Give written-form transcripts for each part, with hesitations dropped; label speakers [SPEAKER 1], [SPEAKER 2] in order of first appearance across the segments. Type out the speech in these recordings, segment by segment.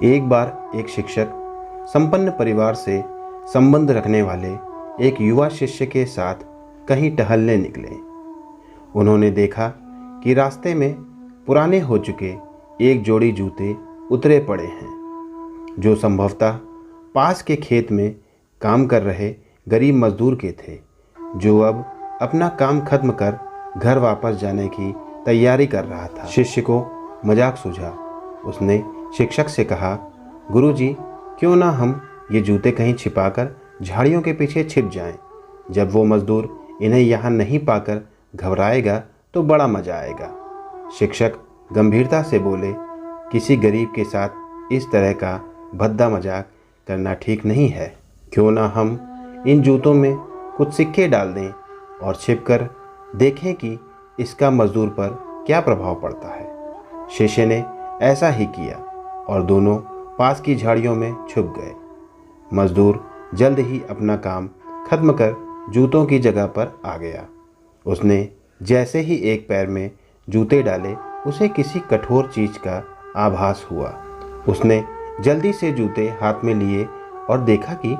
[SPEAKER 1] एक बार एक शिक्षक संपन्न परिवार से संबंध रखने वाले एक युवा शिष्य के साथ कहीं टहलने निकले। उन्होंने देखा कि रास्ते में पुराने हो चुके एक जोड़ी जूते उतरे पड़े हैं, जो संभवतः पास के खेत में काम कर रहे गरीब मजदूर के थे, जो अब अपना काम खत्म कर घर वापस जाने की तैयारी कर रहा था। शिष्य को मजाक सूझा। उसने शिक्षक से कहा, गुरुजी, क्यों ना हम ये जूते कहीं छिपाकर झाड़ियों के पीछे छिप जाएं। जब वो मजदूर इन्हें यहाँ नहीं पाकर घबराएगा तो बड़ा मजा आएगा। शिक्षक गंभीरता से बोले, किसी गरीब के साथ इस तरह का भद्दा मजाक करना ठीक नहीं है। क्यों ना हम इन जूतों में कुछ सिक्के डाल दें और छिपकर देखें कि इसका मजदूर पर क्या प्रभाव पड़ता है। शिष्य ने ऐसा ही किया और दोनों पास की झाड़ियों में छुप गए। मजदूर जल्द ही अपना काम खत्म कर जूतों की जगह पर आ गया। उसने जैसे ही एक पैर में जूते डाले, उसे किसी कठोर चीज का आभास हुआ। उसने जल्दी से जूते हाथ में लिए और देखा कि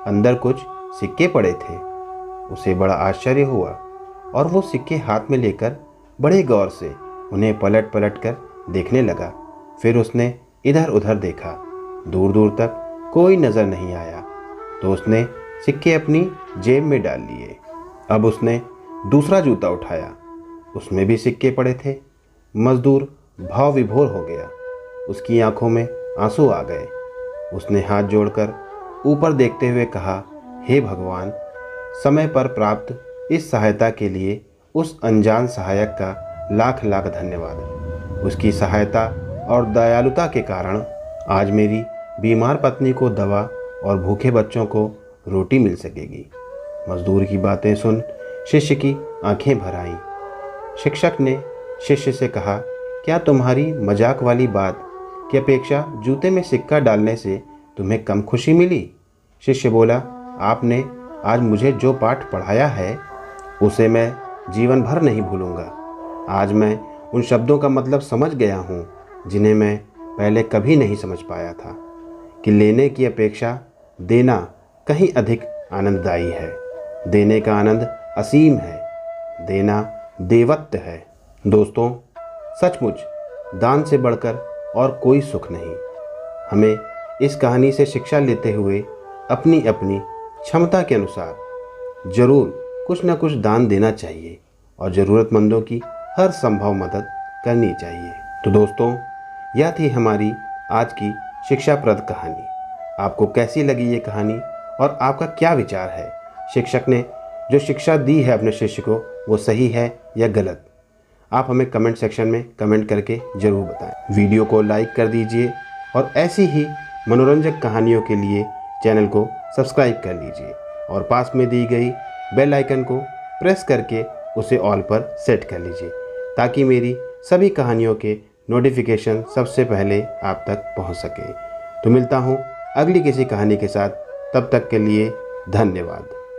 [SPEAKER 1] अंदर कुछ सिक्के पड़े थे। उसे बड़ा आश्चर्य हुआ और वो सिक्के हाथ में लेकर बड़े गौर से उन्हें पलट पलट कर देखने लगा। फिर उसने इधर उधर देखा, दूर दूर तक कोई नज़र नहीं आया, तो उसने सिक्के अपनी जेब में डाल लिए। अब उसने दूसरा जूता उठाया, उसमें भी सिक्के पड़े थे। मजदूर भाव विभोर हो गया, उसकी आंखों में आंसू आ गए। उसने हाथ जोड़कर ऊपर देखते हुए कहा, हे भगवान, समय पर प्राप्त इस सहायता के लिए उस अनजान सहायक का लाख लाख धन्यवाद। उसकी सहायता और दयालुता के कारण आज मेरी बीमार पत्नी को दवा और भूखे बच्चों को रोटी मिल सकेगी। मजदूर की बातें सुन शिष्य की आंखें भर आईं। शिक्षक ने शिष्य से कहा, क्या तुम्हारी मजाक वाली बात की अपेक्षा जूते में सिक्का डालने से तुम्हें कम खुशी मिली? शिष्य बोला, आपने आज मुझे जो पाठ पढ़ाया है उसे मैं जीवन भर नहीं भूलूंगा। आज मैं उन शब्दों का मतलब समझ गया हूँ जिन्हें मैं पहले कभी नहीं समझ पाया था, कि लेने की अपेक्षा देना कहीं अधिक आनंददायी है। देने का आनंद असीम है, देना देवत्व है। दोस्तों, सचमुच दान से बढ़कर और कोई सुख नहीं। हमें इस कहानी से शिक्षा लेते हुए अपनी अपनी क्षमता के अनुसार जरूर कुछ न कुछ दान देना चाहिए और ज़रूरतमंदों की हर संभव मदद करनी चाहिए। तो दोस्तों, यह थी हमारी आज की शिक्षाप्रद कहानी। आपको कैसी लगी ये कहानी और आपका क्या विचार है? शिक्षक ने जो शिक्षा दी है अपने शिष्य को, वो सही है या गलत? आप हमें कमेंट सेक्शन में कमेंट करके ज़रूर बताएं। वीडियो को लाइक कर दीजिए और ऐसी ही मनोरंजक कहानियों के लिए चैनल को सब्सक्राइब कर लीजिए और पास में दी गई बेल आइकन को प्रेस करके उसे ऑल पर सेट कर लीजिए, ताकि मेरी सभी कहानियों के नोटिफिकेशन सबसे पहले आप तक पहुंच सके। तो मिलता हूं अगली किसी कहानी के साथ, तब तक के लिए धन्यवाद।